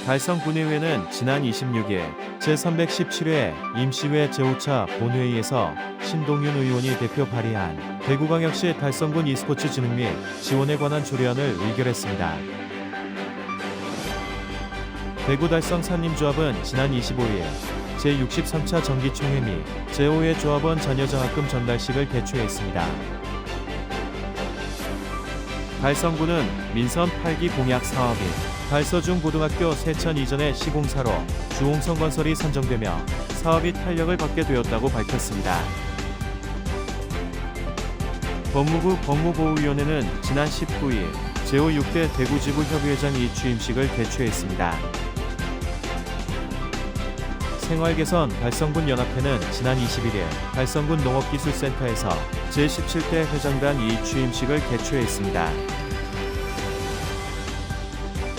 달성 군의회는 지난 26일 제317회 임시회 제5차 본회의에서 신동윤 의원이 대표 발의한 대구광역시 달성군 e스포츠 진흥 및 지원에 관한 조례안을 의결했습니다. 대구 달성 산림조합은 지난 25일 제63차 정기총회 및 제5회 조합원 자녀장학금 전달식을 개최했습니다. 달성군은 민선 8기 공약 사업인 달서중 고등학교 세천 이전의 시공사로 주홍성 건설이 선정되며 사업이 탄력을 받게 되었다고 밝혔습니다. 법무부 법무보호위원회는 지난 19일 제56대 대구지부 협의회장 이취임식을 개최했습니다. 생활개선 달성군 연합회는 지난 21일 달성군 농업기술센터에서 제17대 회장단 이취임식을 개최했습니다.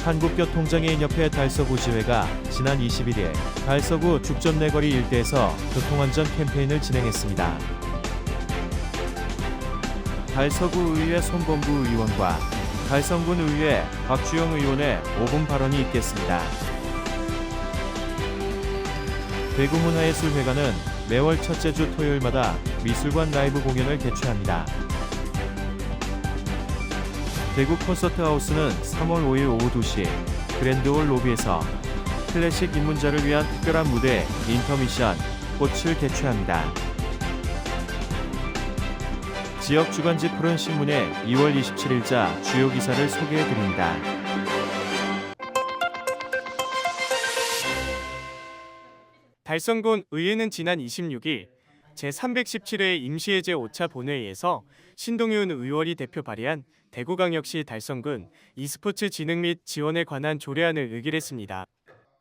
한국교통장애인협회 달서구지회가 지난 21일 달서구 죽전내거리 일대에서 교통안전 캠페인을 진행했습니다. 달서구의회 손범구 의원과 달성군의회 박주영 의원의 5분 발언이 있겠습니다. 대구문화예술회관은 매월 첫째 주 토요일마다 미술관 라이브 공연을 개최합니다. 대구 콘서트하우스는 3월 5일 오후 2시 그랜드홀 로비에서 클래식 입문자를 위한 특별한 무대 인터미션 꽃을 개최합니다. 지역 주간지 푸른 신문의 2월 27일자 주요 기사를 소개해드립니다. 달성군 의회는 지난 26일 제317회 임시회 제5차 본회의에서 신동윤 의원이 대표 발의한 대구광역시 달성군 e스포츠 진흥 및 지원에 관한 조례안을 의결했습니다.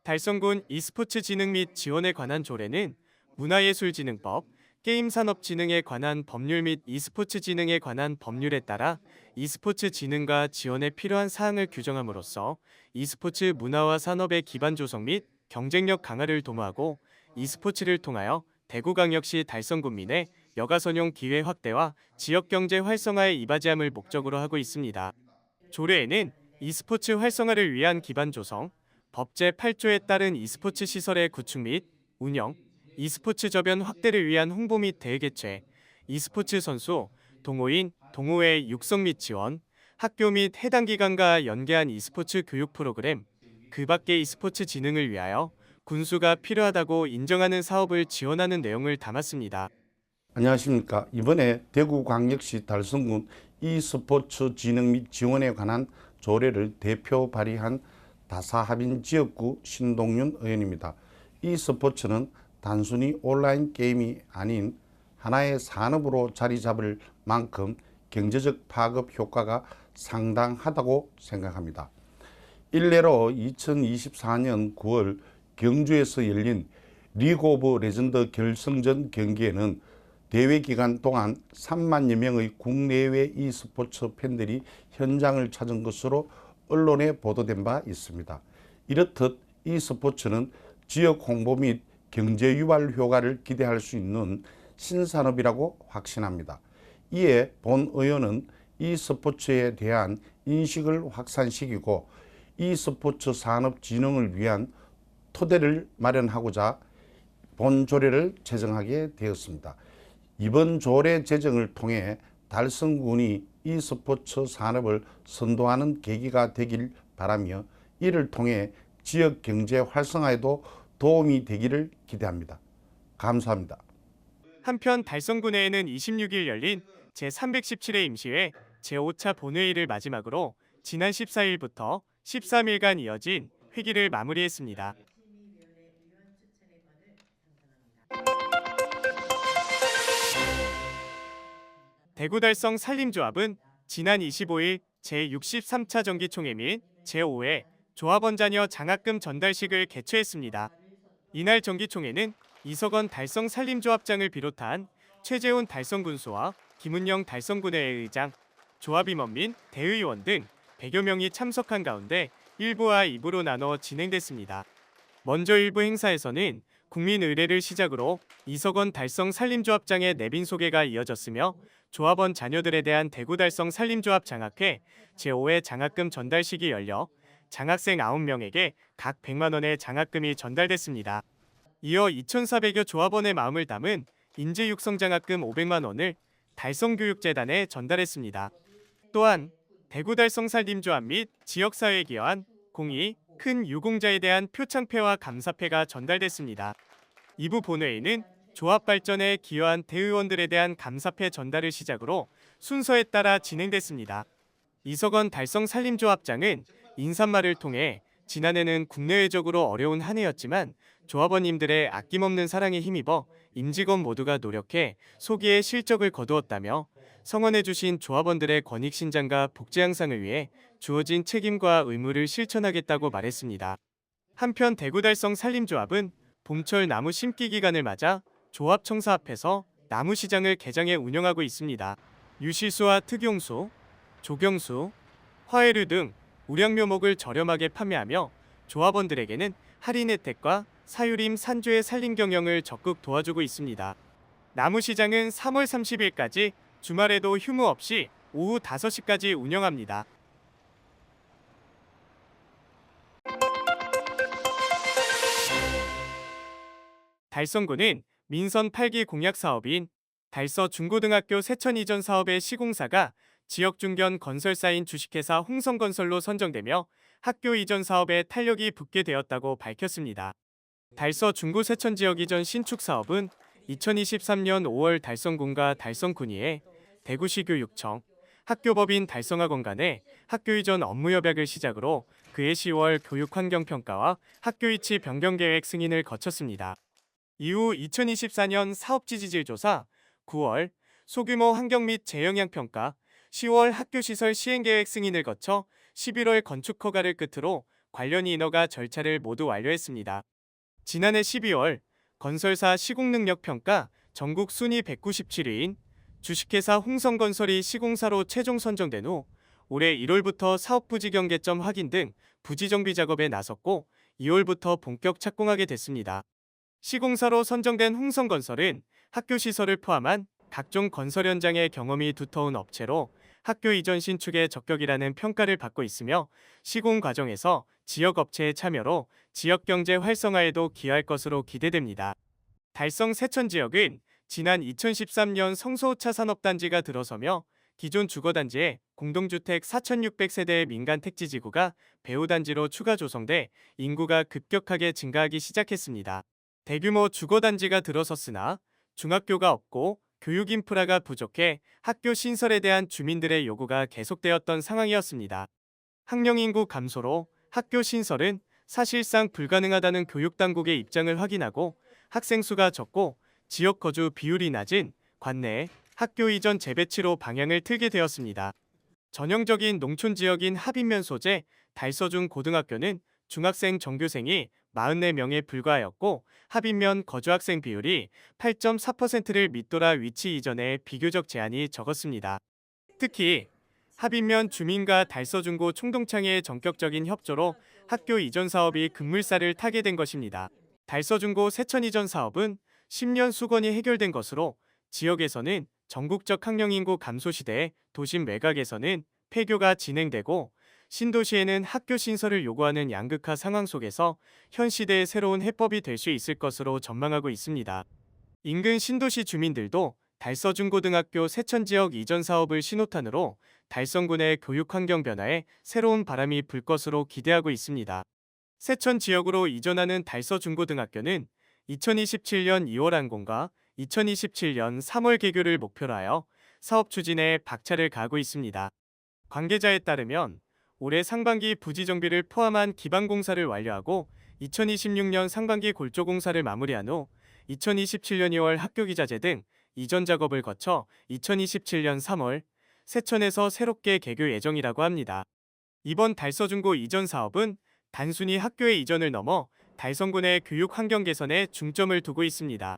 달성군 e스포츠 진흥 및 지원에 관한 조례는 문화예술진흥법, 게임산업진흥에 관한 법률 및 e스포츠 진흥에 관한 법률에 따라 e스포츠 진흥과 지원에 필요한 사항을 규정함으로써 e스포츠 문화와 산업의 기반 조성 및 경쟁력 강화를 도모하고 e스포츠를 통하여 대구광역시 달성군민의 여가선용 기회 확대와 지역경제 활성화에 이바지함을 목적으로 하고 있습니다. 조례에는 e스포츠 활성화를 위한 기반 조성, 법 제8조에 따른 e스포츠 시설의 구축 및 운영, e스포츠 저변 확대를 위한 홍보 및 대회 개최, e스포츠 선수, 동호인, 동호회 육성 및 지원, 학교 및 해당 기관과 연계한 e스포츠 교육 프로그램, 그 밖의 e스포츠 진흥을 위하여 군수가 필요하다고 인정하는 사업을 지원하는 내용을 담았습니다. 안녕하십니까. 이번에 대구광역시 달성군 e스포츠 진흥 및 지원에 관한 조례를 대표 발의한 다사합인 지역구 신동윤 의원입니다. e스포츠는 단순히 온라인 게임이 아닌 하나의 산업으로 자리 잡을 만큼 경제적 파급 효과가 상당하다고 생각합니다. 일례로 2024년 9월 경주에서 열린 리그 오브 레전드 결승전 경기에는 대회 기간 동안 3만여 명의 국내외 e스포츠 팬들이 현장을 찾은 것으로 언론에 보도된 바 있습니다. 이렇듯 e스포츠는 지역 홍보 및 경제 유발 효과를 기대할 수 있는 신산업이라고 확신합니다. 이에 본 의원은 e스포츠에 대한 인식을 확산시키고 e스포츠 산업 진흥을 위한 토대를 마련하고자 본 조례를 제정하게 되었습니다. 이번 조례 제정을 통해 달성군이 e스포츠 산업을 선도하는 계기가 되길 바라며 이를 통해 지역 경제 활성화에도 도움이 되기를 기대합니다. 감사합니다. 한편 달성군회에는 26일 열린 제317회 임시회 제5차 본회의를 마지막으로 지난 14일부터 13일간 이어진 회기를 마무리했습니다. 대구달성 산림조합은 지난 25일 제63차 정기총회 및 제5회 조합원 자녀 장학금 전달식을 개최했습니다. 이날 정기총회는 이석원 달성 산림조합장을 비롯한 최재훈 달성군수와 김은영 달성군회의 의장, 조합임원 및 대의원 등 100여 명이 참석한 가운데 1부와 2부로 나눠 진행됐습니다. 먼저 1부 행사에서는 국민 의례를 시작으로 이석원 달성 산림조합장의 내빈 소개가 이어졌으며 조합원 자녀들에 대한 대구 달성 산림조합 장학회 제5회 장학금 전달식이 열려 장학생 9명에게 각 100만 원의 장학금이 전달됐습니다. 이어 2,400여 조합원의 마음을 담은 인재육성장학금 500만 원을 달성교육재단에 전달했습니다. 또한 대구 달성살림조합 및 지역사회에 기여한 공의, 큰 유공자에 대한 표창패와 감사패가 전달됐습니다. 2부 본회의는 조합 발전에 기여한 대의원들에 대한 감사패 전달을 시작으로 순서에 따라 진행됐습니다. 이석원 달성살림조합장은 인사말을 통해 지난해는 국내외적으로 어려운 한 해였지만 조합원님들의 아낌없는 사랑에 힘입어 임직원 모두가 노력해 소기의 실적을 거두었다며 성원해주신 조합원들의 권익신장과 복지 향상을 위해 주어진 책임과 의무를 실천하겠다고 말했습니다. 한편 대구달성살림조합은 봄철 나무 심기 기간을 맞아 조합청사 앞에서 나무시장을 개장해 운영하고 있습니다. 유실수와 특용수, 조경수, 화해류 등 우량묘목을 저렴하게 판매하며 조합원들에게는 할인 혜택과 사유림 산조의 살림 경영을 적극 도와주고 있습니다. 나무시장은 3월 30일까지 주말에도 휴무 없이 오후 5시까지 운영합니다. 달성군은 민선 8기 공약 사업인 달서 중고등학교 세천 이전 사업의 시공사가 지역 중견 건설사인 주식회사 홍성건설로 선정되며 학교 이전 사업에 탄력이 붙게 되었다고 밝혔습니다. 달서 중구 세천 지역 이전 신축 사업은 2023년 5월 달성군과 달성군의회, 대구시 교육청, 학교법인 달성학원 간의 학교 이전 업무 협약을 시작으로 그해 10월 교육환경평가와 학교 위치 변경 계획 승인을 거쳤습니다. 이후 2024년 사업지질조사, 9월 소규모 환경 및 재영향 평가, 10월 학교시설 시행계획 승인을 거쳐 11월 건축 허가를 끝으로 관련 인허가 절차를 모두 완료했습니다. 지난해 12월 건설사 시공능력 평가 전국 순위 197위인 주식회사 홍성건설이 시공사로 최종 선정된 후 올해 1월부터 사업 부지 경계점 확인 등 부지 정비 작업에 나섰고 2월부터 본격 착공하게 됐습니다. 시공사로 선정된 홍성건설은 학교 시설을 포함한 각종 건설 현장의 경험이 두터운 업체로 학교 이전 신축에 적격이라는 평가를 받고 있으며 시공 과정에서 지역 업체의 참여로 지역 경제 활성화에도 기여할 것으로 기대됩니다. 달성 세천 지역은 지난 2013년 성소 5차 산업단지가 들어서며 기존 주거단지에 공동주택 4,600세대의 민간 택지지구가 배후단지로 추가 조성돼 인구가 급격하게 증가하기 시작했습니다. 대규모 주거단지가 들어섰으나 중학교가 없고 교육 인프라가 부족해 학교 신설에 대한 주민들의 요구가 계속되었던 상황이었습니다. 학령 인구 감소로 학교 신설은 사실상 불가능하다는 교육당국의 입장을 확인하고 학생 수가 적고 지역 거주 비율이 낮은 관내 학교 이전 재배치로 방향을 틀게 되었습니다. 전형적인 농촌 지역인 합인면 소재 달서중 고등학교는 중학생 전교생이 44명에 불과하였고 합인면 거주학생 비율이 8.4%를 밑돌아 위치 이전에 비교적 제한이 적었습니다. 특히 합인면 주민과 달서중고 총동창회의 전격적인 협조로 학교 이전 사업이 급물살을 타게 된 것입니다. 달서중고 세천 이전 사업은 10년 수건이 해결된 것으로 지역에서는 전국적 학령 인구 감소 시대에 도심 외곽에서는 폐교가 진행되고 신도시에는 학교 신설을 요구하는 양극화 상황 속에서 현 시대의 새로운 해법이 될 수 있을 것으로 전망하고 있습니다. 인근 신도시 주민들도 달서중고등학교 세천지역 이전 사업을 신호탄으로 달성군의 교육 환경 변화에 새로운 바람이 불 것으로 기대하고 있습니다. 세천 지역으로 이전하는 달서중고등학교는 2027년 2월 완공과 2027년 3월 개교를 목표로 하여 사업 추진에 박차를 가하고 있습니다. 관계자에 따르면 올해 상반기 부지 정비를 포함한 기반 공사를 완료하고 2026년 상반기 골조 공사를 마무리한 후 2027년 2월 학교 기자재 등 이전 작업을 거쳐 2027년 3월 세천에서 새롭게 개교 예정이라고 합니다. 이번 달서중고 이전 사업은 단순히 학교의 이전을 넘어 달성군의 교육 환경 개선에 중점을 두고 있습니다.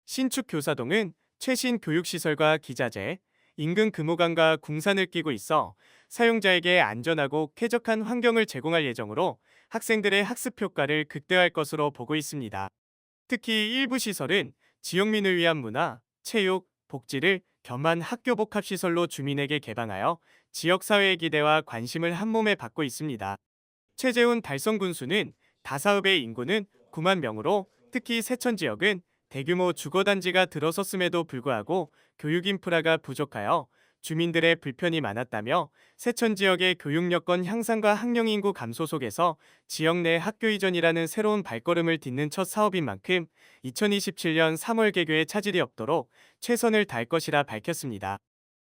신축 교사동은 최신 교육시설과 기자재, 인근 금호강과 궁산을 끼고 있어 사용자에게 안전하고 쾌적한 환경을 제공할 예정으로 학생들의 학습 효과를 극대화할 것으로 보고 있습니다. 특히 일부 시설은 지역민을 위한 문화, 체육, 복지를 겸한 학교 복합시설로 주민에게 개방하여 지역사회의 기대와 관심을 한몸에 받고 있습니다. 최재훈 달성군수는 다사읍의 인구는 9만 명으로 특히 세천 지역은 대규모 주거단지가 들어섰음에도 불구하고 교육 인프라가 부족하여 주민들의 불편이 많았다며 세천 지역의 교육 여건 향상과 학령 인구 감소 속에서 지역 내 학교 이전이라는 새로운 발걸음을 딛는 첫 사업인 만큼 2027년 3월 개교에 차질이 없도록 최선을 다할 것이라 밝혔습니다.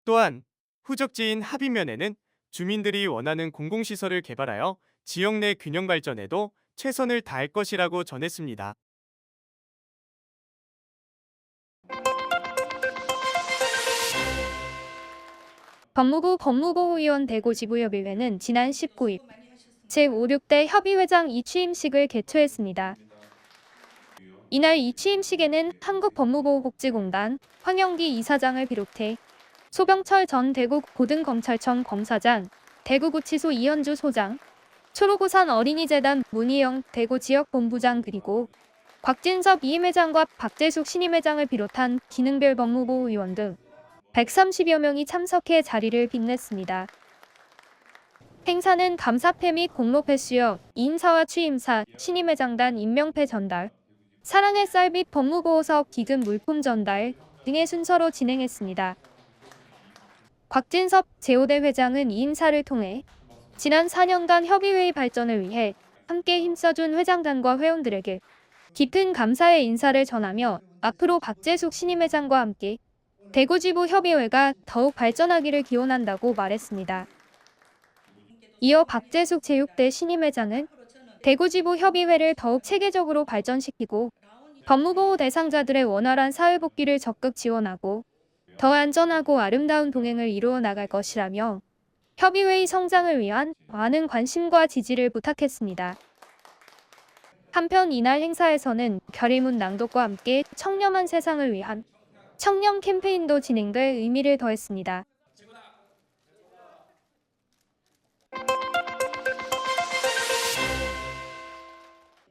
또한 후적지인 합의면에는 주민들이 원하는 공공시설을 개발하여 지역 내 균형 발전에도 최선을 다할 것이라고 전했습니다. 법무부 법무보호위원 대구지부협의회는 지난 19일 제56대 협의회장 이취임식을 개최했습니다. 이날 이취임식에는 한국법무보호복지공단 황영기 이사장을 비롯해 소병철 전 대구고등검찰청 검사장, 대구구치소 이현주 소장, 초록우산 어린이재단 문희영 대구지역본부장 그리고 곽진섭 이임회장과 박재숙 신임회장을 비롯한 기능별 법무보호위원 등 130여 명이 참석해 자리를 빛냈습니다. 행사는 감사패 및 공로패 수여, 이임사와 취임사, 신임회장단 임명패 전달, 사랑의 쌀 및 법무보호사업 기금 물품 전달 등의 순서로 진행했습니다. 곽진섭 제5대 회장은 이임사를 통해 지난 4년간 협의회의 발전을 위해 함께 힘써준 회장단과 회원들에게 깊은 감사의 인사를 전하며 앞으로 박재숙 신임회장과 함께 대구지부 협의회가 더욱 발전하기를 기원한다고 말했습니다. 이어 박재숙 제6대 신임회장은 대구지부 협의회를 더욱 체계적으로 발전시키고 법무보호 대상자들의 원활한 사회복귀를 적극 지원하고 더 안전하고 아름다운 동행을 이루어 나갈 것이라며 협의회의 성장을 위한 많은 관심과 지지를 부탁했습니다. 한편 이날 행사에서는 결의문 낭독과 함께 청렴한 세상을 위한 청렴 캠페인도 진행돼 의미를 더했습니다.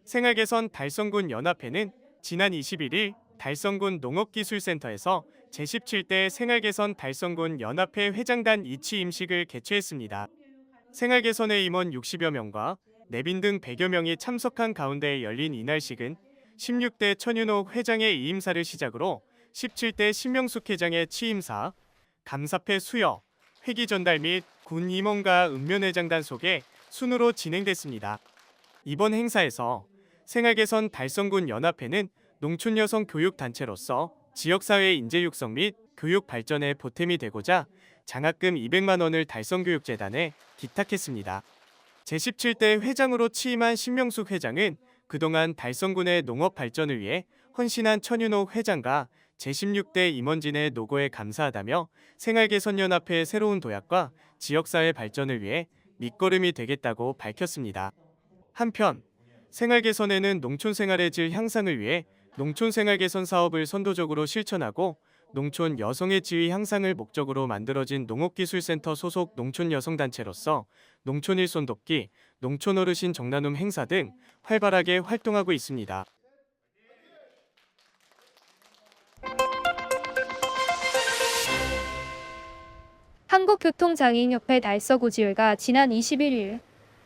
생활개선 달성군 연합회는 지난 21일 달성군 농업기술센터에서 제17대 생활개선 달성군 연합회 회장단 이취임식을 개최했습니다. 생활개선회 임원 60여 명과 내빈 등 100여 명이 참석한 가운데 열린 이날식은 16대 천윤옥 회장의 이임사를 시작으로 17대 신명숙 회장의 취임사, 감사패 수여, 회기 전달 및 군 임원과 읍면회장단 속에 순으로 진행됐습니다. 이번 행사에서 생활개선 달성군 연합회는 농촌 여성 교육 단체로서 지역사회 인재 육성 및 교육 발전에 보탬이 되고자 장학금 200만 원을 달성교육재단에 기탁했습니다. 제17대 회장으로 취임한 신명숙 회장은 그동안 달성군의 농업 발전을 위해 헌신한 천윤옥 회장과 제16대 임원진의 노고에 감사하다며 생활개선연합회의 새로운 도약과 지역사회 발전을 위해 밑거름이 되겠다고 밝혔습니다. 한편 생활개선에는 농촌생활의 질 향상을 위해 농촌생활개선 사업을 선도적으로 실천하고 농촌 여성의 지위 향상을 목적으로 만들어진 농업기술센터 소속 농촌여성단체로서 농촌 일손 돕기, 농촌어르신 정나눔 행사 등 활발하게 활동하고 있습니다. 한국교통장애인협회 달서구지회가 지난 21일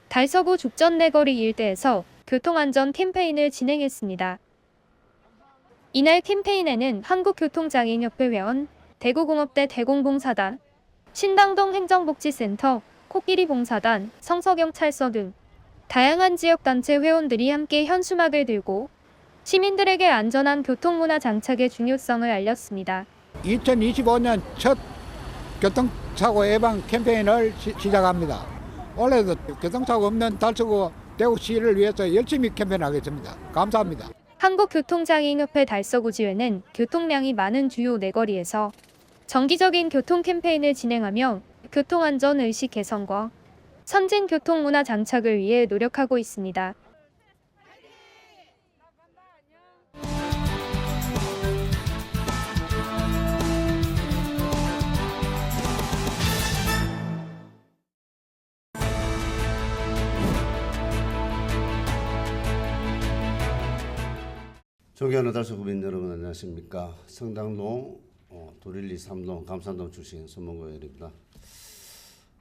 달서구 죽전내거리 일대에서 교통안전 캠페인을 진행했습니다. 이날 캠페인에는 한국교통장애인협회 회원, 대구공업대 대공봉사단, 신당동 행정복지센터, 코끼리봉사단, 성서경찰서 등 다양한 지역단체 회원들이 함께 현수막을 들고 시민들에게 안전한 교통문화 장착의 중요성을 알렸습니다. 2025년 첫 교통사고 예방 캠페인을 시작합니다. 올해도 교통사고 없는 달서구 대구시를 위해서 열심히 캠페인하겠습니다. 감사합니다. 한국교통장애인협회 달서구지회는 교통량이 많은 주요 내거리에서 정기적인 교통 캠페인을 진행하며 교통안전 의식 개선과 선진 교통문화 장착을 위해 노력하고 있습니다. 존경하는 달서구민 여러분 안녕하십니까. 성당동, 도릴리 3동, 감산동 출신 손문고일입니다.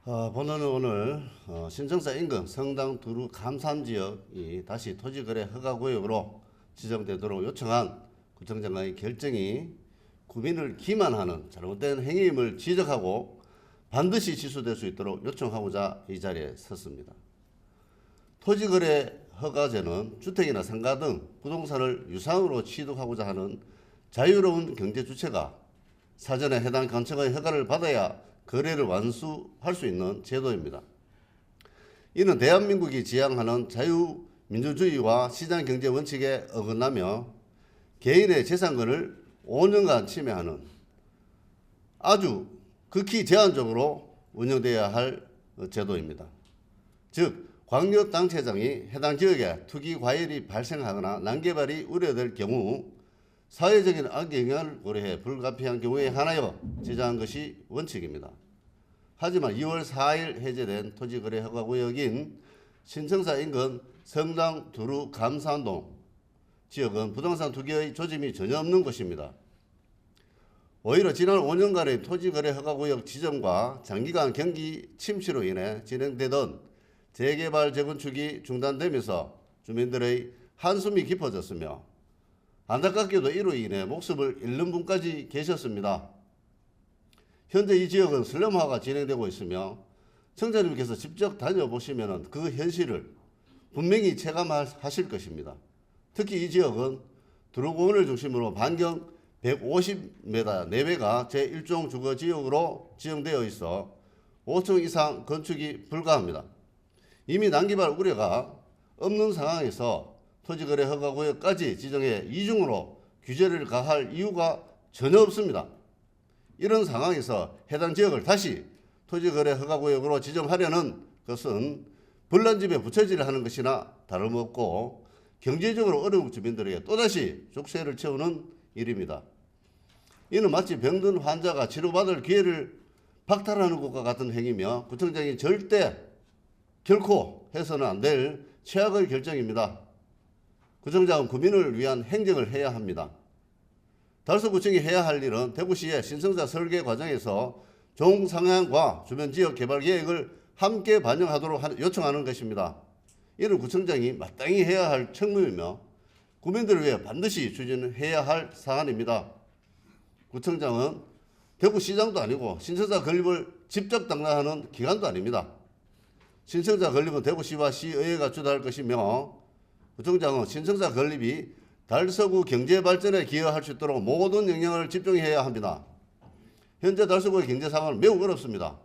본원은 오늘 신청사 인근 성당 두루 감산지역이 다시 토지거래 허가구역으로 지정되도록 요청한 구청장의 결정이 구민을 기만하는 잘못된 행위임을 지적하고 반드시 취소될 수 있도록 요청하고자 이 자리에 섰습니다. 토지거래 허가제는 주택이나 상가 등 부동산을 유상으로 취득하고자 하는 자유로운 경제주체가 사전에 해당 관청의 허가를 받아야 거래를 완수할 수 있는 제도입니다. 이는 대한민국이 지향하는 자유민주주의와 시장경제 원칙에 어긋나며 개인의 재산권을 5년간 침해하는 아주 극히 제한적으로 운영되어야 할 제도입니다. 즉 광역단체장이 해당 지역에 투기 과열이 발생하거나 난개발이 우려될 경우 사회적인 악영향을 고려해 불가피한 경우에 한하여 제정한 것이 원칙입니다. 하지만 2월 4일 해제된 토지거래 허가구역인 신청사 인근 성당 두루 감산동 지역은 부동산 투기의 조짐이 전혀 없는 곳입니다. 오히려 지난 5년간의 토지거래 허가구역 지정과 장기간 경기 침체로 인해 진행되던 재개발 재건축이 중단되면서 주민들의 한숨이 깊어졌으며 안타깝게도 이로 인해 목숨을 잃는 분까지 계셨습니다. 현재 이 지역은 슬럼화가 진행되고 있으며 청자님께서 직접 다녀보시면 그 현실을 분명히 체감하실 것입니다. 특히 이 지역은 두루공원을 중심으로 반경 150m 내외가 제1종 주거지역으로 지정되어 있어 5층 이상 건축이 불가합니다. 이미 난개발 우려가 없는 상황에서 토지거래 허가구역까지 지정해 이중으로 규제를 가할 이유가 전혀 없습니다. 이런 상황에서 해당 지역을 다시 토지거래 허가구역으로 지정하려는 것은 불난집에 부처질을 하는 것이나 다름없고 경제적으로 어려운 주민들에게 또다시 족쇄를 채우는 일입니다. 이는 마치 병든 환자가 치료받을 기회를 박탈하는 것과 같은 행위며 구청장이 결코 해서는 안 될 최악의 결정입니다. 구청장은 구민을 위한 행정을 해야 합니다. 달서구청이 해야 할 일은 대구시의 신청자 설계 과정에서 종상향과 주변 지역 개발 계획을 함께 반영하도록 요청하는 것입니다. 이는 구청장이 마땅히 해야 할 책무이며 구민들을 위해 반드시 추진해야 할 사안입니다. 구청장은 대구시장도 아니고 신청자 건립을 직접 담당하는 기관도 아닙니다. 신청자 건립은 대구시와 시의회가 주도할 것이며 구청장은 신청자 건립이 달서구 경제 발전에 기여할 수 있도록 모든 영향을 집중해야 합니다. 현재 달서구의 경제 상황은 매우 어렵습니다.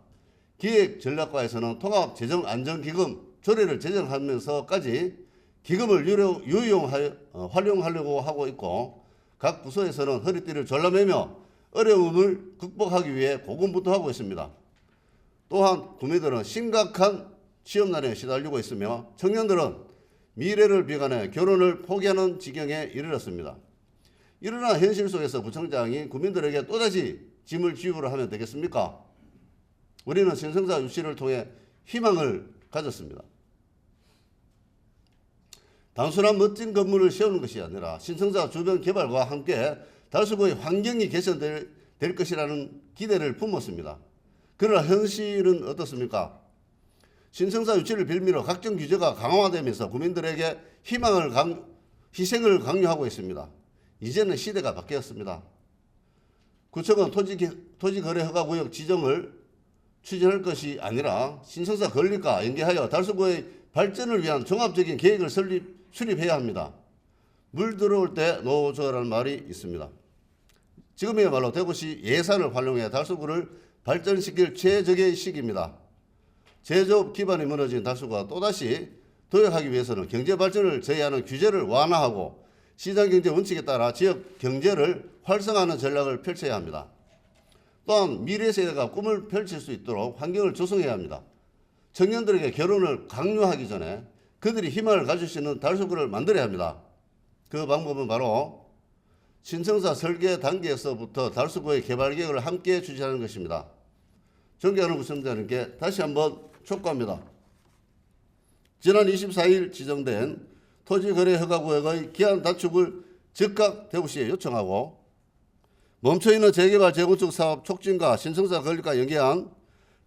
기획전략과에서는 통합재정안정기금 조례를 제정하면서까지 기금을 활용하려고 하고 있고 각 부서에서는 허리띠를 졸라매며 어려움을 극복하기 위해 고군분투하고 있습니다. 또한 구민들은 심각한 취업난에 시달리고 있으며 청년들은 미래를 비관해 결혼을 포기하는 지경에 이르렀습니다. 이러나 현실 속에서 구청장이 구민들에게 또다시 짐을 지우려 하면 되겠습니까? 우리는 신청자 유치를 통해 희망을 가졌습니다. 단순한 멋진 건물을 세우는 것이 아니라 신청자 주변 개발과 함께 달서구의 환경이 개선될 것이라는 기대를 품었습니다. 그러나 현실은 어떻습니까? 신청자 유치를 빌미로 각종 규제가 강화되면서 구민들에게 희생을 강요하고 있습니다. 이제는 시대가 바뀌었습니다. 구청은 토지거래 허가구역 지정을 추진할 것이 아니라 신청자 건립과 연계하여 달서구의 발전을 위한 종합적인 계획을 수립해야 합니다. 물 들어올 때 노저라는 말이 있습니다. 지금이야말로 대구시 예산을 활용해 달서구를 발전시킬 최적의 시기입니다. 제조업 기반이 무너진 달서구가 또다시 도약하기 위해서는 경제 발전을 저해하는 규제를 완화하고 시장경제 원칙에 따라 지역 경제를 활성화하는 전략을 펼쳐야 합니다. 또한 미래 세대가 꿈을 펼칠 수 있도록 환경을 조성해야 합니다. 청년들에게 결혼을 강요하기 전에 그들이 희망을 가질 수 있는 달서구를 만들어야 합니다. 그 방법은 바로 신청자 설계 단계에서부터 달서구의 개발 계획을 함께 추진하는 것입니다. 존경하는 구청장님께 다시 한번 촉구합니다. 지난 24일 지정된 토지거래 허가구역의 기한 단축을 즉각 대구시에 요청하고 멈춰있는 재개발 재건축 사업 촉진과 신청자 건립과 연계한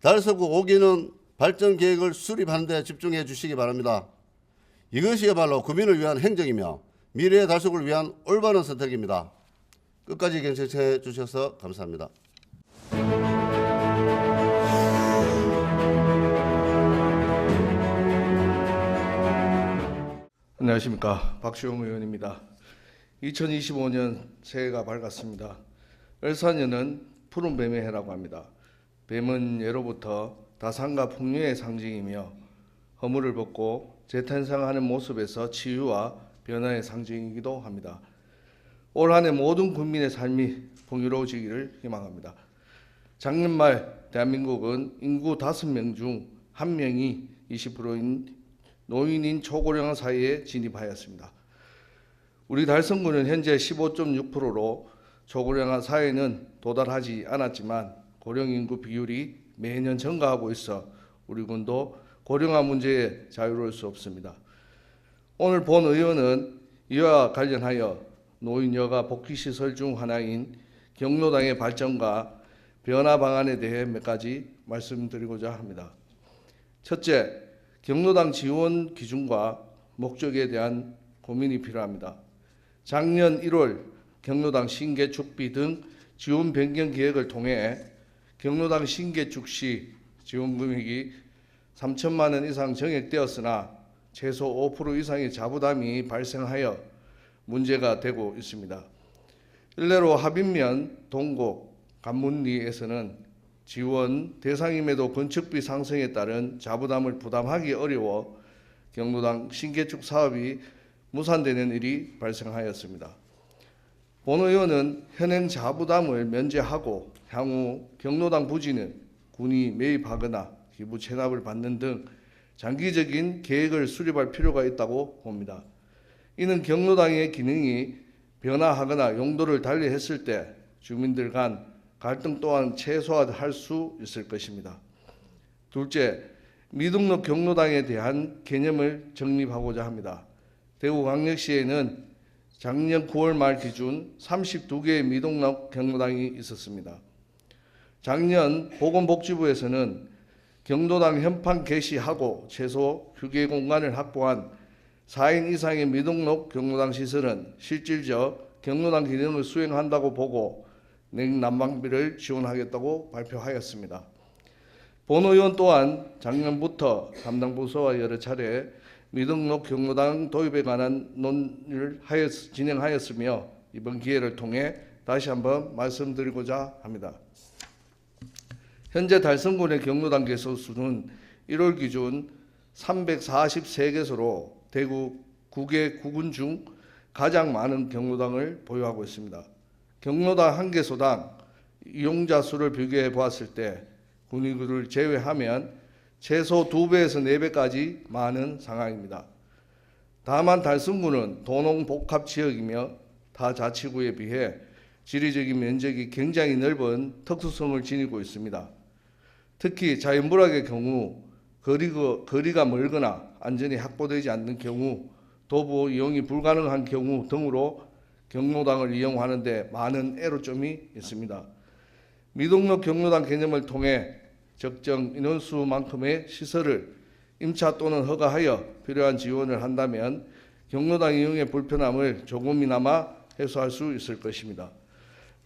달서구 5기는 발전 계획을 수립하는 데 집중해 주시기 바랍니다. 이것이야말로 구민을 위한 행정이며 미래의 달서구를 위한 올바른 선택입니다. 끝까지 경청해 주셔서 감사합니다. 안녕하십니까. 박주영 의원입니다. 2025년 새해가 밝았습니다. 을사년은 푸른 뱀의 해라고 합니다. 뱀은 예로부터 다산과 풍요의 상징이며 허물을 벗고 재탄생하는 모습에서 치유와 변화의 상징이기도 합니다. 올 한 해 모든 국민의 삶이 풍요로워지기를 희망합니다. 작년 말 대한민국은 인구 5명 중 1명이 20%인 노인인 초고령 사회에 진입하였습니다. 우리 달성구는 현재 15.6%로 초고령화 사회는 도달하지 않았지만 고령 인구 비율이 매년 증가하고 있어 우리 군도 고령화 문제에 자유로울 수 없습니다. 오늘 본 의원은 이와 관련하여 노인 여가 복지시설 중 하나인 경로당의 발전과 변화 방안에 대해 몇 가지 말씀드리고자 합니다. 첫째, 경로당 지원 기준과 목적에 대한 고민이 필요합니다. 작년 1월 경로당 신개축비 등 지원 변경 계획을 통해 경로당 신개축 시 지원 금액이 3천만 원 이상 정액되었으나 최소 5% 이상의 자부담이 발생하여 문제가 되고 있습니다. 일례로 합인면, 동곡, 간문리에서는 지원 대상임에도 건축비 상승에 따른 자부담을 부담하기 어려워 경로당 신개축 사업이 무산되는 일이 발생하였습니다. 본 의원은 현행 자부담을 면제하고 향후 경로당 부지는 군이 매입하거나 기부 체납을 받는 등 장기적인 계획을 수립할 필요가 있다고 봅니다. 이는 경로당의 기능이 변화하거나 용도를 달리했을 때 주민들 간 갈등 또한 최소화할 수 있을 것입니다. 둘째, 미등록 경로당에 대한 개념을 정립하고자 합니다. 대구광역시에는 작년 9월 말 기준 32개의 미등록 경로당이 있었습니다. 작년 보건복지부에서는 경로당 현판 개시하고 최소 휴게 공간을 확보한 4인 이상의 미등록 경로당 시설은 실질적 경로당 기능을 수행한다고 보고 냉난방비를 지원하겠다고 발표하였습니다. 본 의원 또한 작년부터 담당 부서와 여러 차례 미등록 경로당 도입에 관한 논의를 진행하였으며 이번 기회를 통해 다시 한번 말씀드리고자 합니다. 현재 달성군의 경로당 개소 수는 1월 기준 343개소로 대구 9개 구군 중 가장 많은 경로당을 보유하고 있습니다. 경로당 한 개소당 이용자 수를 비교해 보았을 때 군위구를 제외하면 최소 2배에서 4배까지 많은 상황입니다. 다만 달성군은 도농복합지역이며 타 자치구에 비해 지리적인 면적이 굉장히 넓은 특수성을 지니고 있습니다. 특히 자연불악의 경우 거리가 멀거나 안전이 확보되지 않는 경우 도보 이용이 불가능한 경우 등으로 경로당을 이용하는 데 많은 애로점이 있습니다. 미등록 경로당 개념을 통해 적정 인원수만큼의 시설을 임차 또는 허가하여 필요한 지원을 한다면 경로당 이용의 불편함을 조금이나마 해소할 수 있을 것입니다.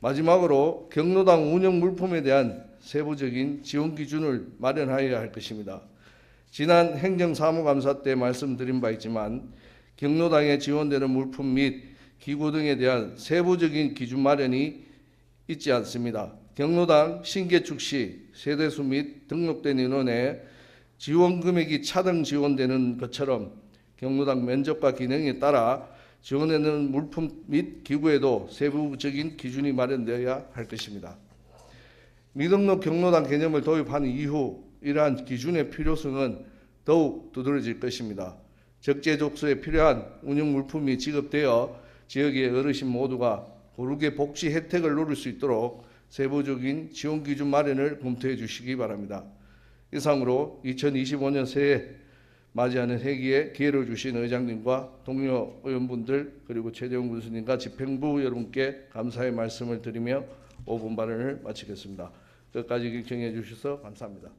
마지막으로 경로당 운영 물품에 대한 세부적인 지원 기준을 마련하여야 할 것입니다. 지난 행정사무감사 때 말씀드린 바 있지만 경로당에 지원되는 물품 및 기구 등에 대한 세부적인 기준 마련이 있지 않습니다. 경로당 신개축 시 세대수 및 등록된 인원에 지원 금액이 차등 지원되는 것처럼 경로당 면적과 기능에 따라 지원되는 물품 및 기구에도 세부적인 기준이 마련되어야 할 것입니다. 미등록 경로당 개념을 도입한 이후 이러한 기준의 필요성은 더욱 두드러질 것입니다. 적재적소에 필요한 운영 물품이 지급되어 지역의 어르신 모두가 고르게 복지 혜택을 누릴 수 있도록 세부적인 지원 기준 마련을 검토해 주시기 바랍니다. 이상으로 2025년 새해 맞이하는 회기에 기회를 주신 의장님과 동료 의원분들 그리고 최재형 군수님과 집행부 여러분께 감사의 말씀을 드리며 5분 발언을 마치겠습니다. 끝까지 경청해 주셔서 감사합니다.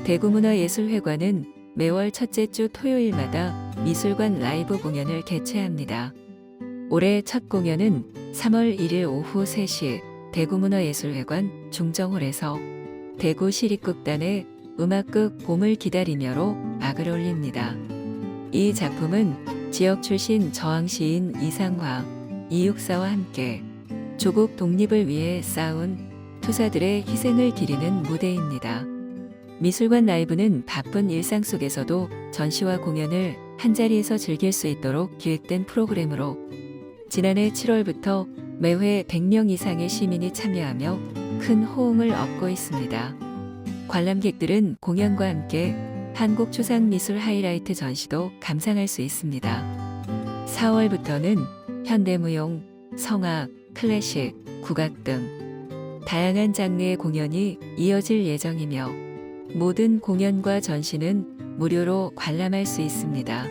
대구문화예술회관은 매월 첫째 주 토요일마다 미술관 라이브 공연을 개최합니다. 올해 첫 공연은 3월 1일 오후 3시 대구문화예술회관 중정홀에서 대구시립극단의 음악극 봄을 기다리며로 막을 올립니다. 이 작품은 지역 출신 저항시인 이상화, 이육사와 함께 조국 독립을 위해 싸운 투사들의 희생을 기리는 무대입니다. 미술관 라이브는 바쁜 일상 속에서도 전시와 공연을 한자리에서 즐길 수 있도록 기획된 프로그램으로 지난해 7월부터 매회 100명 이상의 시민이 참여하며 큰 호응을 얻고 있습니다. 관람객들은 공연과 함께 한국 추상 미술 하이라이트 전시도 감상할 수 있습니다. 4월부터는 현대무용, 성악, 클래식, 국악 등 다양한 장르의 공연이 이어질 예정이며 모든 공연과 전시는 무료로 관람할 수 있습니다.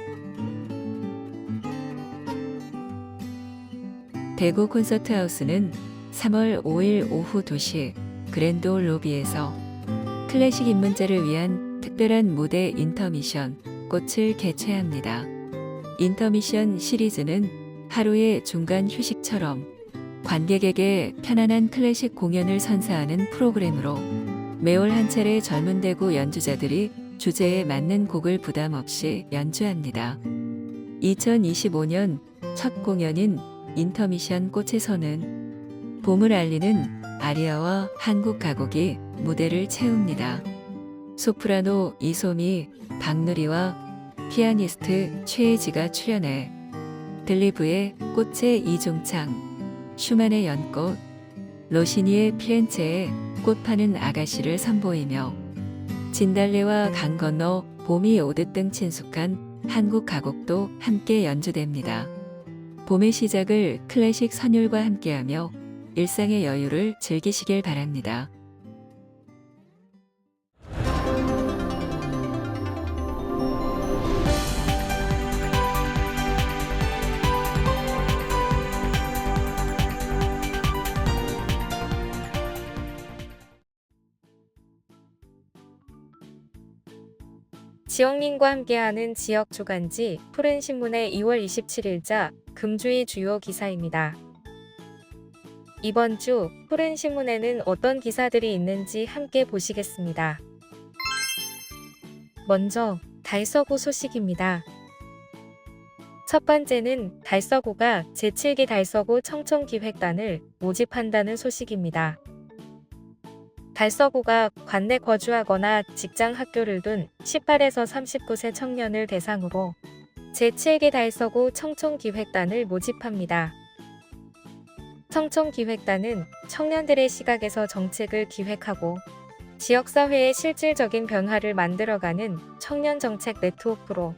대구 콘서트하우스는 3월 5일 오후 2시 그랜드홀 로비에서 클래식 입문자를 위한 특별한 무대 인터미션 꽃을 개최합니다. 인터미션 시리즈는 하루의 중간 휴식처럼 관객에게 편안한 클래식 공연을 선사하는 프로그램으로 매월 한 차례 젊은 대구 연주자들이 주제에 맞는 곡을 부담 없이 연주합니다. 2025년 첫 공연인 인터미션 꽃에서는 봄을 알리는 아리아와 한국 가곡이 무대를 채웁니다. 소프라노 이소미, 박누리와 피아니스트 최혜지가 출연해 들리브의 꽃의 이중창, 슈만의 연꽃, 로시니의 피렌체의 꽃 파는 아가씨를 선보이며 진달래와 강 건너 봄이 오듯 등 친숙한 한국 가곡도 함께 연주됩니다. 봄의 시작을 클래식 선율과 함께하며 일상의 여유를 즐기시길 바랍니다. 지역민과 함께하는 지역 주간지 푸른신문의 2월 27일자 금주의 주요 기사입니다. 이번 주 푸른신문에는 어떤 기사들이 있는지 함께 보시겠습니다. 먼저 달서구 소식입니다. 첫 번째는 달서구가 제7기 달서구 청청기획단을 모집한다는 소식입니다. 달서구가 관내 거주하거나 직장 학교를 둔 18에서 39세 청년을 대상으로 제7기 달서구 청청기획단을 모집합니다. 청청기획단은 청년들의 시각에서 정책을 기획하고 지역사회의 실질적인 변화를 만들어가는 청년정책 네트워크로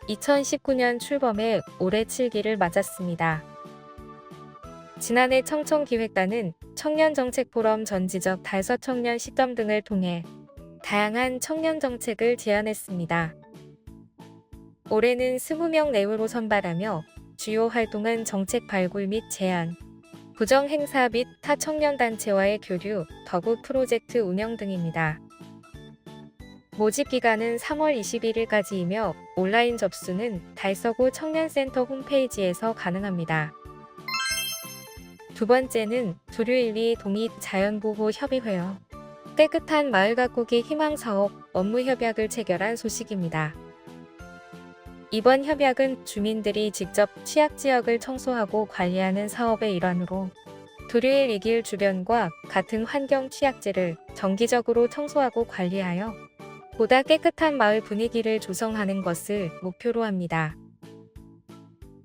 2019년 출범해 올해 7기를 맞았습니다. 지난해 청청기획단은 청년정책포럼 전지적 달서청년 시점 등을 통해 다양한 청년정책을 제안했습니다. 올해는 20명 내외로 선발하며 주요 활동은 정책 발굴 및 제안, 구정 행사 및 타 청년단체와의 교류, 더구 프로젝트 운영 등입니다. 모집 기간은 3월 21일까지이며 온라인 접수는 달서구 청년센터 홈페이지에서 가능합니다. 두 번째는 두류1리 동익자연보호협의회요. 깨끗한 마을 가꾸기 희망사업 업무협약을 체결한 소식입니다. 이번 협약은 주민들이 직접 취약지역을 청소하고 관리하는 사업의 일환으로 두류1 길 주변과 같은 환경 취약지를 정기적으로 청소하고 관리하여 보다 깨끗한 마을 분위기를 조성하는 것을 목표로 합니다.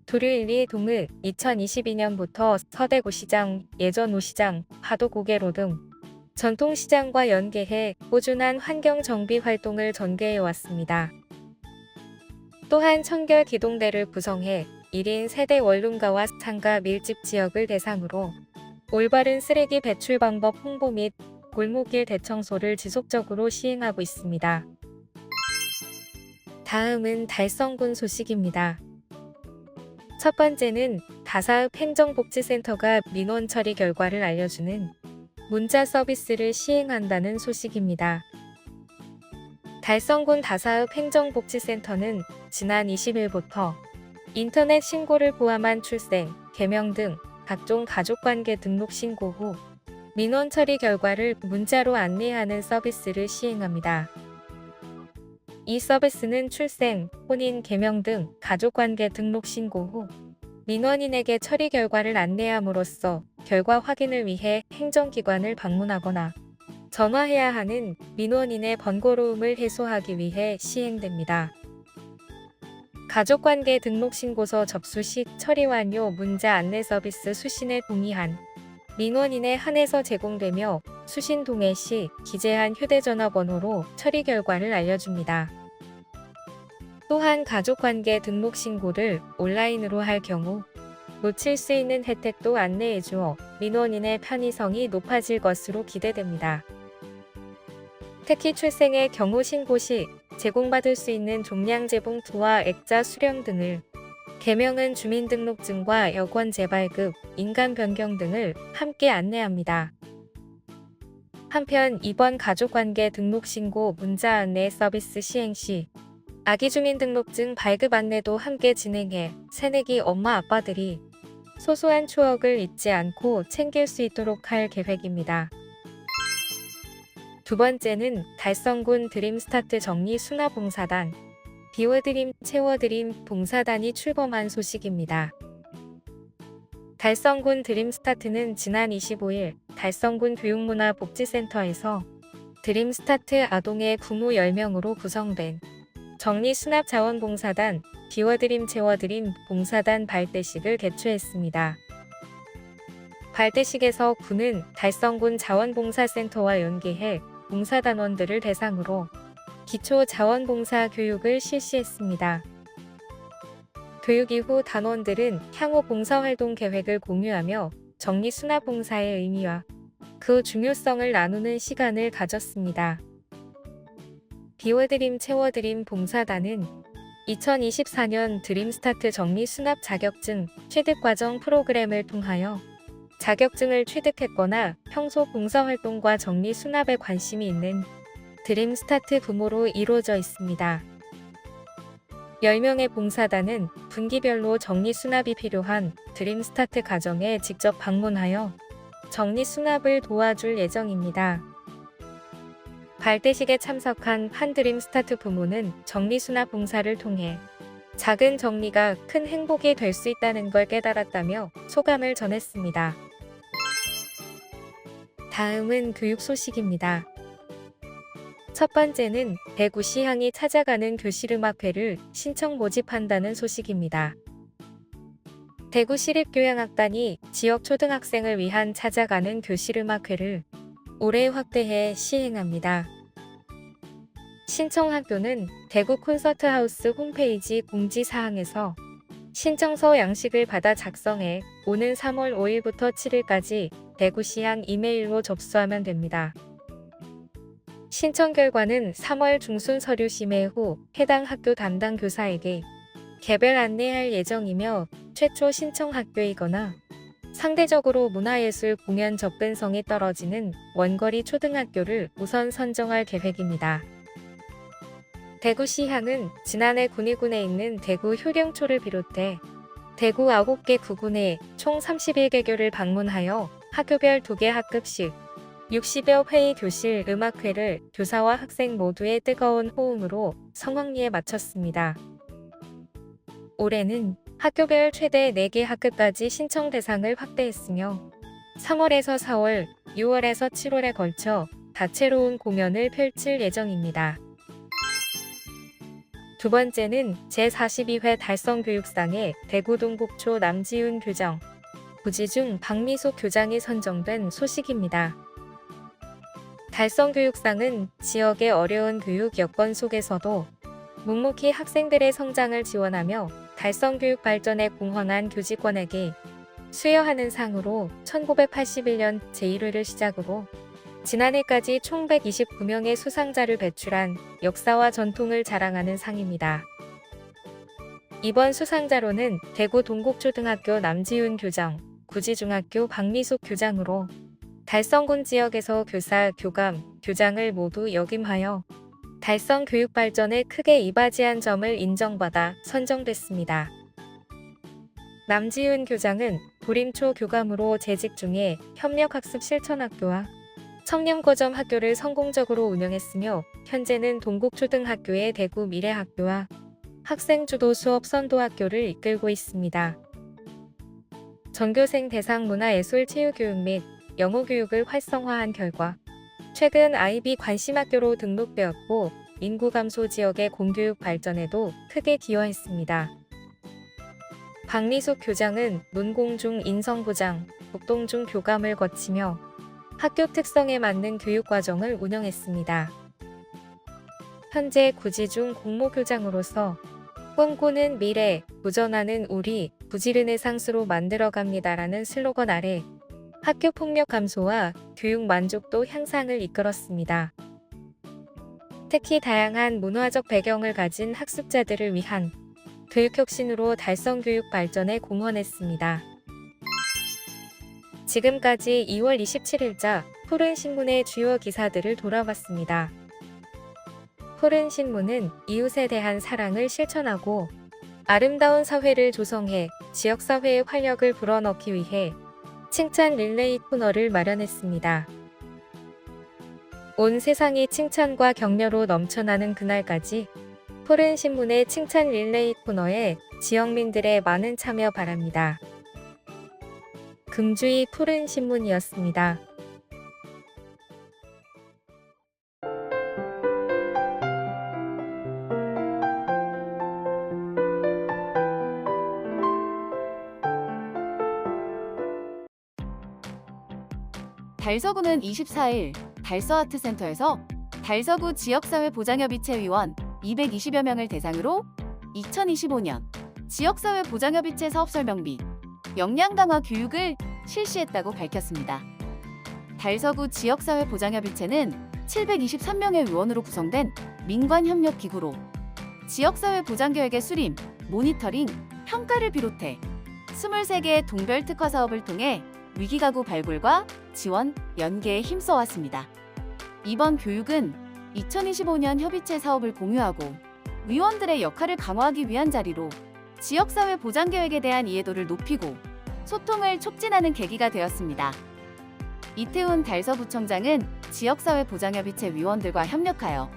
두류1리 동은 2022년부터 서대구시장, 예전우시장, 하도고개로 등 전통시장과 연계해 꾸준한 환경정비 활동을 전개해왔습니다. 또한 청결 기동대를 구성해 1인 세대 원룸가와 상가 밀집 지역을 대상으로 올바른 쓰레기 배출 방법 홍보 및 골목길 대청소를 지속적으로 시행하고 있습니다. 다음은 달성군 소식입니다. 첫 번째는 다사읍 행정복지센터가 민원 처리 결과를 알려주는 문자 서비스를 시행한다는 소식입니다. 달성군 다사읍 행정복지센터는 지난 20일부터 인터넷 신고를 포함한 출생, 개명 등 각종 가족관계 등록 신고 후 민원 처리 결과를 문자로 안내하는 서비스를 시행합니다. 이 서비스는 출생, 혼인, 개명 등 가족관계 등록 신고 후 민원인에게 처리 결과를 안내함으로써 결과 확인을 위해 행정기관을 방문하거나 전화해야 하는 민원인의 번거로움을 해소하기 위해 시행됩니다. 가족관계 등록 신고서 접수 시 처리 완료 문자 안내 서비스 수신에 동의한 민원인에 한해서 제공되며 수신 동의 시 기재한 휴대전화 번호로 처리 결과를 알려줍니다. 또한 가족관계 등록 신고를 온라인으로 할 경우 놓칠 수 있는 혜택도 안내해주어 민원인의 편의성이 높아질 것으로 기대됩니다. 특히 출생의 경우 신고 시 제공받을 수 있는 종량제 봉투와 액자 수령 등을, 개명은 주민등록증과 여권 재발급, 인감 변경 등을 함께 안내합니다. 한편 이번 가족관계 등록신고 문자 안내 서비스 시행 시 아기 주민등록증 발급 안내도 함께 진행해 새내기 엄마 아빠들이 소소한 추억을 잊지 않고 챙길 수 있도록 할 계획입니다. 두 번째는 달성군 드림스타트 정리수납봉사단, 비워드림, 채워드림 봉사단이 출범한 소식입니다. 달성군 드림스타트는 지난 25일 달성군 교육문화복지센터에서 드림스타트 아동의 부모 10명으로 구성된 정리수납자원봉사단, 비워드림 채워드림 봉사단 발대식을 개최했습니다. 발대식에서 군은 달성군 자원봉사센터와 연계해 봉사단원들을 대상으로 기초 자원봉사 교육을 실시했습니다. 교육 이후 단원들은 향후 봉사활동 계획을 공유하며 정리수납봉사의 의미와 그 중요성을 나누는 시간을 가졌습니다. 비워드림 채워드림 봉사단은 2024년 드림스타트 정리수납 자격증 취득과정 프로그램을 통하여 자격증을 취득했거나 평소 봉사활동과 정리수납에 관심이 있는 드림스타트 부모로 이루어져 있습니다. 10명의 봉사단은 분기별로 정리수납이 필요한 드림스타트 가정에 직접 방문하여 정리수납을 도와줄 예정입니다. 발대식에 참석한 한 드림스타트 부모는 정리수납 봉사를 통해 작은 정리가 큰 행복이 될 수 있다는 걸 깨달았다며 소감을 전했습니다. 다음은 교육 소식입니다. 첫 번째는 대구시향이 찾아가는 교실음악회를 신청 모집한다는 소식입니다. 대구시립교향악단이 지역 초등학생을 위한 찾아가는 교실음악회를 올해 확대해 시행합니다. 신청 학교는 대구 콘서트하우스 홈페이지 공지사항에서 신청서 양식을 받아 작성해 오는 3월 5일부터 7일까지 대구시향 이메일로 접수하면 됩니다. 신청 결과는 3월 중순 서류 심의 후 해당 학교 담당 교사에게 개별 안내할 예정이며 최초 신청 학교이거나 상대적으로 문화예술 공연 접근성이 떨어지는 원거리 초등학교를 우선 선정할 계획입니다. 대구시향은 지난해 군위군에 있는 대구 효령초를 비롯해 대구 9개 구군에 총 31개교를 방문하여 학교별 2개 학급씩 60여 회의 교실 음악회를 교사와 학생 모두의 뜨거운 호응으로 성황리에 마쳤습니다. 올해는 학교별 최대 4개 학급까지 신청 대상을 확대했으며 3월에서 4월, 6월에서 7월에 걸쳐 다채로운 공연을 펼칠 예정입니다. 두 번째는 제42회 달성교육상에 대구 동북초 남지훈 교장, 부지중 박미숙 교장이 선정된 소식입니다. 달성교육상은 지역의 어려운 교육 여건 속에서도 묵묵히 학생들의 성장을 지원하며 달성교육 발전에 공헌한 교직원에게 수여하는 상으로 1981년 제1회를 시작으로 지난해까지 총 129명의 수상자를 배출한 역사와 전통을 자랑하는 상입니다. 이번 수상자로는 대구 동국초등학교 남지훈 교장, 구지중학교 박미숙 교장으로 달성군 지역에서 교사, 교감, 교장을 모두 역임하여 달성 교육 발전에 크게 이바지한 점을 인정받아 선정됐습니다. 남지훈 교장은 도림초 교감으로 재직 중에 협력학습 실천학교와 청렴거점 학교를 성공적으로 운영했으며 현재는 동국초등학교의 대구 미래학교와 학생주도 수업 선도학교를 이끌고 있습니다. 전교생 대상 문화예술체육교육 및 영어교육을 활성화한 결과 최근 IB 관심학교로 등록되었고 인구 감소 지역의 공교육 발전에도 크게 기여했습니다. 박미숙 교장은 문공중 인성부장, 북동중 교감을 거치며 학교 특성에 맞는 교육과정을 운영했습니다. 현재 구지중 공모교장으로서 꿈꾸는 미래, 부전하는 우리, 부지르네상스로 만들어갑니다라는 슬로건 아래 학교 폭력 감소와 교육 만족도 향상을 이끌었습니다. 특히 다양한 문화적 배경을 가진 학습자들을 위한 교육혁신으로 달성교육 발전에 공헌했습니다. 지금까지 2월 27일자 푸른신문의 주요 기사들을 돌아봤습니다. 푸른신문은 이웃에 대한 사랑을 실천하고 아름다운 사회를 조성해 지역사회의 활력을 불어넣기 위해 칭찬 릴레이 코너를 마련했습니다. 온 세상이 칭찬과 격려로 넘쳐나는 그날까지 푸른신문의 칭찬 릴레이 코너에 지역민들의 많은 참여 바랍니다. 금주의 푸른신문이었습니다. 달서구는 24일 달서아트센터에서 달서구 지역사회보장협의체 위원 220여 명을 대상으로 2025년 지역사회보장협의체 사업설명 및 역량 강화 교육을 실시했다고 밝혔습니다. 달서구 지역사회보장협의체는 723명의 의원으로 구성된 민관협력기구로 지역사회보장계획의 수립, 모니터링, 평가를 비롯해 23개의 동별 특화 사업을 통해 위기가구 발굴과 지원, 연계에 힘써왔습니다. 이번 교육은 2025년 협의체 사업을 공유하고 위원들의 역할을 강화하기 위한 자리로 지역사회 보장계획에 대한 이해도를 높이고 소통을 촉진하는 계기가 되었습니다. 이태훈 달서구청장은 지역사회 보장협의체 위원들과 협력하여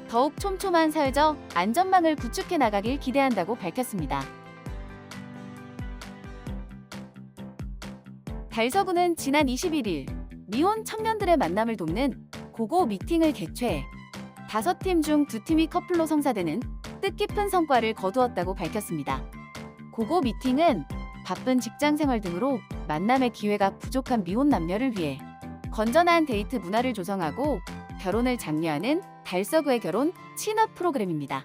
더욱 촘촘한 사회적 안전망을 구축해 나가길 기대한다고 밝혔습니다. 달서구는 지난 21일 미혼 청년들의 만남을 돕는 고고 미팅을 개최해 5팀 중 2팀이 커플로 성사되는 뜻깊은 성과를 거두었다고 밝혔습니다. 고고 미팅은 바쁜 직장 생활 등으로 만남의 기회가 부족한 미혼 남녀를 위해 건전한 데이트 문화를 조성하고 결혼을 장려하는 달서구의 결혼 친화 프로그램입니다.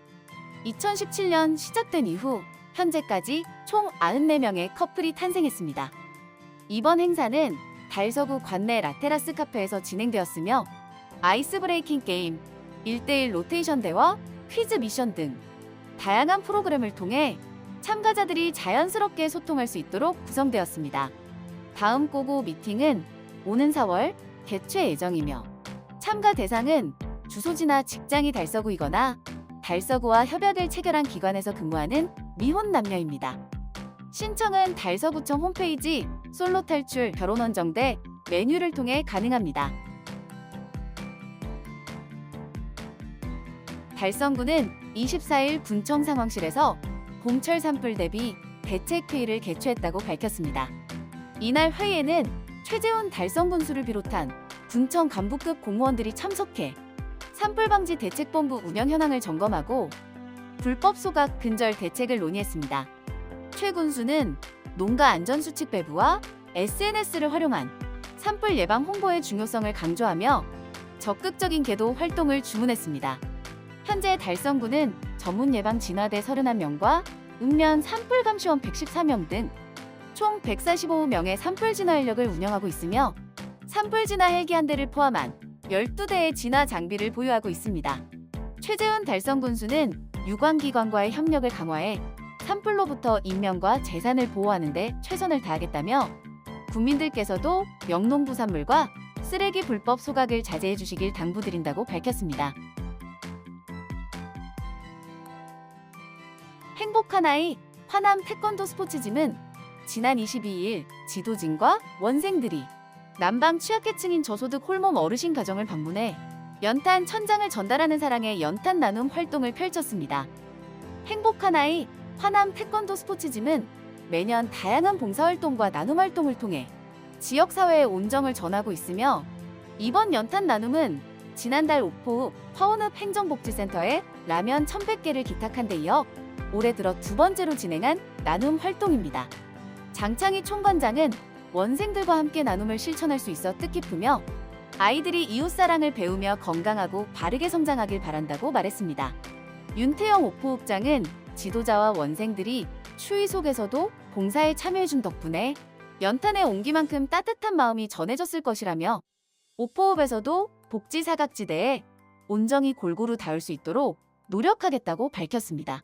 2017년 시작된 이후 현재까지 총 94명의 커플이 탄생했습니다. 이번 행사는 달서구 관내 라테라스 카페에서 진행되었으며 아이스 브레이킹 게임, 1대1 로테이션 대화, 퀴즈 미션 등 다양한 프로그램을 통해 참가자들이 자연스럽게 소통할 수 있도록 구성되었습니다. 다음 고고 미팅은 오는 4월 개최 예정이며 참가 대상은 주소지나 직장이 달서구이거나 달서구와 협약을 체결한 기관에서 근무하는 미혼 남녀입니다. 신청은 달서구청 홈페이지 솔로 탈출 결혼원정대 메뉴를 통해 가능합니다. 달성구는 24일 군청 상황실에서 봄철 산불 대비 대책회의를 개최했다고 밝혔습니다. 이날 회의에는 최재훈 달성군수를 비롯한 군청 간부급 공무원들이 참석해 산불방지 대책본부 운영 현황을 점검하고 불법 소각 근절 대책을 논의했습니다. 최 군수는 농가 안전수칙 배부와 SNS를 활용한 산불 예방 홍보의 중요성을 강조하며 적극적인 계도 활동을 주문했습니다. 현재 달성구는 전문 예방 진화대 31명과 읍면 산불 감시원 114명 등 총 145명의 산불 진화 인력을 운영하고 있으며 산불 진화 헬기 한 대를 포함한 12대의 진화 장비를 보유하고 있습니다. 최재훈 달성 군수는 유관기관과의 협력을 강화해 산불로부터 인명과 재산을 보호하는 데 최선을 다하겠다며 국민들께서도 영농부산물과 쓰레기 불법 소각을 자제해 주시길 당부드린다고 밝혔습니다. 행복한 아이 화남 태권도 스포츠짐은 지난 22일 지도진과 원생들이 남방 취약계층인 저소득 홀몸 어르신 가정을 방문해 연탄 1000장을 전달하는 사랑의 연탄 나눔 활동을 펼쳤습니다. 행복한 아이 화남 태권도 스포츠짐은 매년 다양한 봉사활동과 나눔 활동을 통해 지역사회의 온정을 전하고 있으며 이번 연탄 나눔은 지난달 오포 화원읍 행정복지센터에 라면 1100개를 기탁한 데 이어 올해 들어 2번째로 진행한 나눔 활동입니다. 장창희 총관장은 원생들과 함께 나눔을 실천할 수 있어 뜻깊으며 아이들이 이웃사랑을 배우며 건강하고 바르게 성장하길 바란다고 말했습니다. 윤태영 오포읍장은 지도자와 원생들이 추위 속에서도 봉사에 참여해준 덕분에 연탄의 온기만큼 따뜻한 마음이 전해졌을 것이라며 오포읍에서도 복지 사각지대에 온정이 골고루 닿을 수 있도록 노력하겠다고 밝혔습니다.